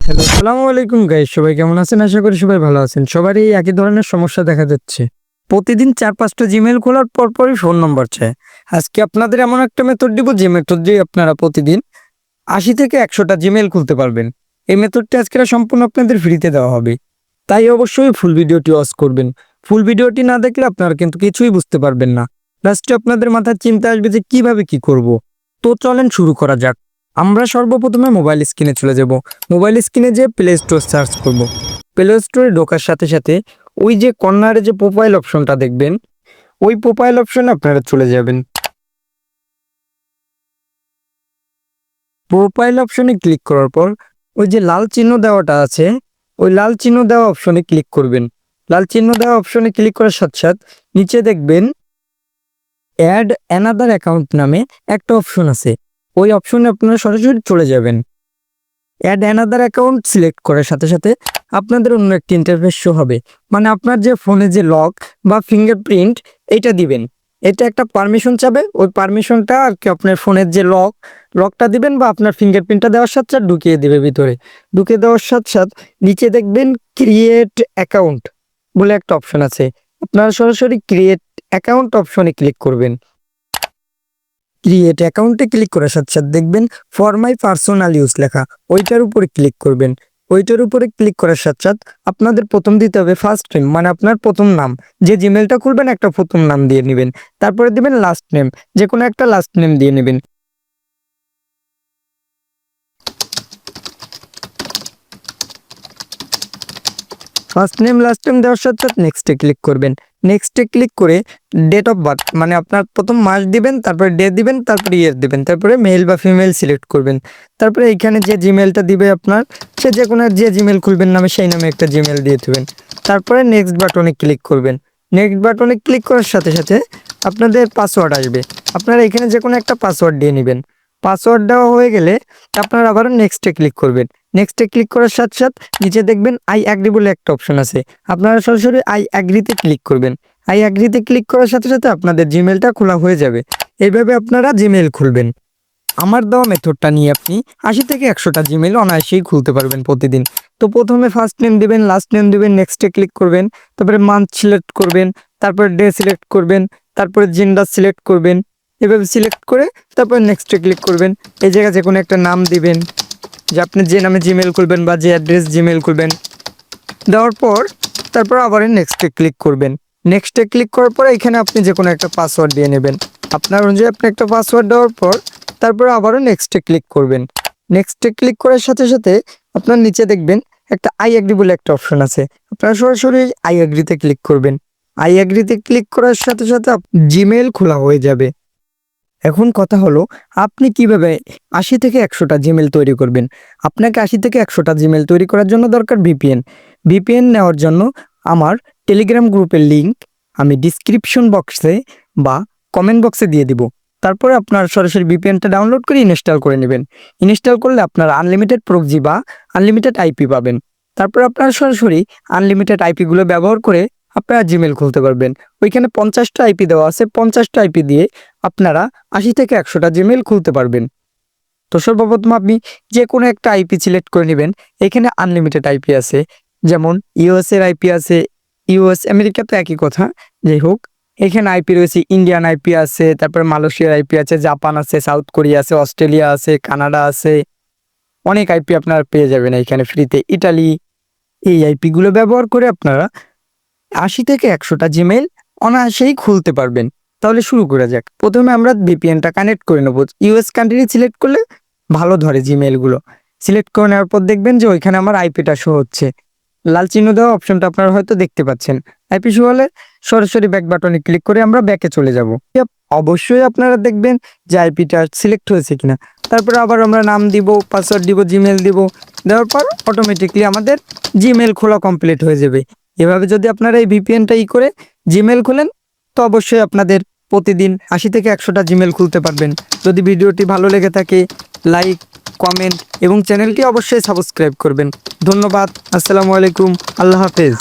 Hello, আসসালামু আলাইকুম guys. সবাই কেমন আছেন? আশা করি সবাই ভালো আছেন। সবারই একই ধরনের সমস্যা দেখা যাচ্ছে। প্রতিদিন ৪-৫টা জিমেইল খোলার পরপরই ফোন নম্বর চায়। আজকে আপনাদের এমন একটা মেথড দিব যে মেথড দিয়ে আপনারা প্রতিদিন ৮০ থেকে ১০০টা জিমেইল খুলতে পারবেন। এই মেথডটি আজকে সম্পূর্ণ আপনাদের ফ্রিতে দেওয়া হবে। তাই অবশ্যই ফুল ভিডিওটি ওয়াচ করবেন। ফুল ভিডিওটি না দেখলে আপনারা কিন্তু কিছুই বুঝতে পারবেন না। লাস্টে আপনাদের মাথায় চিন্তা আসবে যে কিভাবে কি করব। তো চলেন শুরু করা যাক। আমরা সর্বপ্রথমে মোবাইল স্ক্রিনে চলে যাব। মোবাইল স্ক্রিনে যেয়ে প্লে স্টোর সার্চ করব। প্লে স্টোরে ঢোকার সাথে সাথে ওই যে কর্নারে যে প্রোফাইল অপশনটা দেখবেন, ওই প্রোফাইল অপশনে আপনারা চলে যাবেন। প্রোফাইল অপশনে ক্লিক করার পর ওই যে লাল চিহ্ন দেওয়াটা আছে, ওই লাল চিহ্ন দেওয়া অপশনে ক্লিক করবেন। লাল চিহ্ন দেওয়া অপশনে ক্লিক করার সাথে সাথে নিচে দেখবেন অ্যাড অ্যানাদার অ্যাকাউন্ট নামে একটা অপশন আছে। ওই অপশনে আপনারা সরাসরি চলে যাবেন। অ্যাড অ্যানাদার অ্যাকাউন্ট সিলেক্ট করার সাথে সাথে আপনাদের অন্য একটি ইন্টারফেস শো হবে। মানে আপনার যে ফোনে যে লক বা ফিঙ্গারপ্রিন্ট এইটা দিবেন, এটা একটা পারমিশন চাবে। ওই পারমিশনটা আর কি আপনার ফোনের যে লকটা দিবেন বা আপনার ফিঙ্গারপ্রিন্টটা দেওয়ার সাথে সাথে ঢুকিয়ে দেবে ভিতরে। ঢুকে দেওয়ার সাথে সাথে নিচে দেখবেন ক্রিয়েট অ্যাকাউন্ট বলে একটা অপশন আছে। আপনারা সরাসরি ক্রিয়েট অ্যাকাউন্ট অপশনে ক্লিক করবেন। ক্রিয়েট অ্যাকাউন্টে ক্লিক করার সাথে সাথে দেখবেন ফর মাই পার্সোনাল ইউজ লেখা, ওইটার উপরে ক্লিক করবেন। ওইটার উপরে ক্লিক করার সাথে সাথে আপনাদের প্রথম দিতে হবে ফার্স্ট নেম, মানে আপনার প্রথম নাম। যে জিমেলটা খুলবেন একটা প্রথম নাম দিয়ে নেবেন। তারপরে দিবেন লাস্ট নেম, যে কোনো একটা লাস্ট নেম দিয়ে নেবেন। ফার্স্ট নেম লাস্ট নেম দেওয়ার সাথে সাথে নেক্সটে ক্লিক করবেন। নেক্সটে ক্লিক করে ডেট অফ বার্থ, মানে আপনার প্রথম মাস দিবেন, তারপরে ডে দিবেন, তারপরে ইয়ার দিবেন, তারপরে মেল বা ফিমেল সিলেক্ট করবেন। তারপরে এইখানে যে জিমেলটা দিবে আপনার, সে যে কোনো যে জিমেল খুলবেন নামে সেই নামে একটা জিমেল দিয়ে দেবেন। তারপরে নেক্সট বাটনে ক্লিক করবেন। নেক্সট বাটনে ক্লিক করার সাথে সাথে আপনাদের পাসওয়ার্ড আসবে। আপনারা এখানে যে কোনো একটা পাসওয়ার্ড দিয়ে নেবেন। পাসওয়ার্ড দেওয়া হয়ে গেলে আপনারা আবারও নেক্সটে ক্লিক করবেন। নেক্সটে ক্লিক করার সাথে সাথে নিচে দেখবেন আই অ্যাগ্রি বলে একটা অপশন আছে। আপনারা সরাসরি আই অ্যাগ্রিতে ক্লিক করবেন। আই অ্যাগ্রিতে ক্লিক করার সাথে সাথে আপনাদের জিমেলটা খোলা হয়ে যাবে। এইভাবে আপনারা জিমেল খুলবেন। আমার দেওয়া মেথডটা নিয়ে আপনি ৮০ থেকে ১০০টা জিমেল অনায়াসেই খুলতে পারবেন প্রতিদিন। তো প্রথমে ফার্স্ট নেম দিবেন, লাস্ট নেম দিবেন, নেক্সটে ক্লিক করবেন, তারপরে মান্থ সিলেক্ট করবেন, তারপরে ডে সিলেক্ট করবেন, তারপরে জেন্ডার সিলেক্ট করবেন। এভাবে সিলেক্ট করে তারপরে নেক্সটে ক্লিক করবেন। এই জায়গায় যে কোনো একটা নাম দিবেন, যে আপনি যে নামে জিমেল খুলবেন বা যে অ্যাড্রেস জিমেল খুলবেন। দেওয়ার পর তারপর আবার নেক্সটে ক্লিক করবেন। নেক্সটে ক্লিক করার পর এখানে আপনি যে কোনো একটা পাসওয়ার্ড দিয়ে নেবেন। আপনার অনুযায়ী আপনি একটা পাসওয়ার্ড দেওয়ার পর তারপর আবারও নেক্সটে ক্লিক করবেন। নেক্সটে ক্লিক করার সাথে সাথে আপনার নিচে দেখবেন একটা আই অ্যাগ্রি বলে একটা অপশন আছে। আপনারা সরাসরি আই অ্যাগ্রিতে ক্লিক করবেন। আই অ্যাগ্রিতে ক্লিক করার সাথে সাথে জিমেল খোলা হয়ে যাবে। এখন কথা হলো আপনি কিভাবে ৮০ থেকে ১০০টা জিমেল তৈরি করবেন। আপনাকে ৮০ থেকে ১০০টা জিমেল তৈরি করার জন্য দরকার ভিপিএন। ভিপিএন নেওয়ার জন্য আমার টেলিগ্রাম গ্রুপের লিঙ্ক আমি ডিসক্রিপশন বক্সে বা কমেন্ট বক্সে দিয়ে দিব। তারপরে আপনার সরাসরি ভিপিএনটা ডাউনলোড করে ইনস্টল করে নেবেন। ইনস্টল করলে আপনারা আনলিমিটেড প্রক্সি বা আনলিমিটেড আইপি পাবেন। তারপর আপনারা সরাসরি আনলিমিটেড আইপিগুলো ব্যবহার করে আপনারা জিমেল খুলতে পারবেন। ওইখানে 50টা আইপি দেওয়া আছে, 50টা আইপি দিয়ে আপনারা ৮০ থেকে ১০০টা জিমেল খুলতে পারবেন। তো সর্বপ্রথম আপনি যে কোনো একটা আইপি সিলেক্ট করে নেবেন। এখানে আনলিমিটেড আইপি আছে, যেমন ইউএস এর আইপি আছে, ইউএস আমেরিকা তো একই কথা, যাই হোক। এখানে আইপি রয়েছে, ইন্ডিয়ান আইপি আছে, তারপরে মালয়েশিয়ার আইপি আছে, জাপান আছে, সাউথ কোরিয়া আছে, অস্ট্রেলিয়া আছে, কানাডা আছে, অনেক আইপি আপনারা পেয়ে যাবেন এখানে ফ্রিতে। ইটালি, এই আইপিগুলো ব্যবহার করে আপনারা ৮০ থেকে ১০০টা জিমেল অনায়াসেই খুলতে পারবেন। তাহলে শুরু করা যাক। প্রথমে আমরা ভিপিএনটা কানেক্ট করে নেব। ইউএস কান্ট্রি সিলেক্ট করলে ভালো ধরে জিমেলগুলো। সিলেক্ট করে নেওয়ার পর দেখবেন যে ওইখানে আমার আইপিটা শো হচ্ছে। লাল চিহ্ন দেওয়া অপশনটা আপনারা হয়তো দেখতে পাচ্ছেন। আইপি শো হলে সরাসরি ব্যাক বাটনে ক্লিক করে আমরা ব্যাকে চলে যাব। অবশ্যই আপনারা দেখবেন যে আইপিটা সিলেক্ট হয়েছে কিনা। তারপরে আবার আমরা নাম দিব, পাসওয়ার্ড দিব, জিমেল দিব। দেওয়ার পর অটোমেটিকলি আমাদের জিমেল খোলা কমপ্লিট হয়ে যাবে। এভাবে যদি আপনারা এই ভিপিএনটা করে জিমেল খোলেন তো অবশ্যই আপনাদের প্রতিদিন ৮০ থেকে ১০০টা জিমেল খুলতে পারবেন। যদি ভিডিওটি ভালো লেগে থাকে লাইক, কমেন্ট এবং চ্যানেলটি অবশ্যই সাবস্ক্রাইব করবেন। ধন্যবাদ। আসসালামু আলাইকুম। আল্লাহ হাফেজ।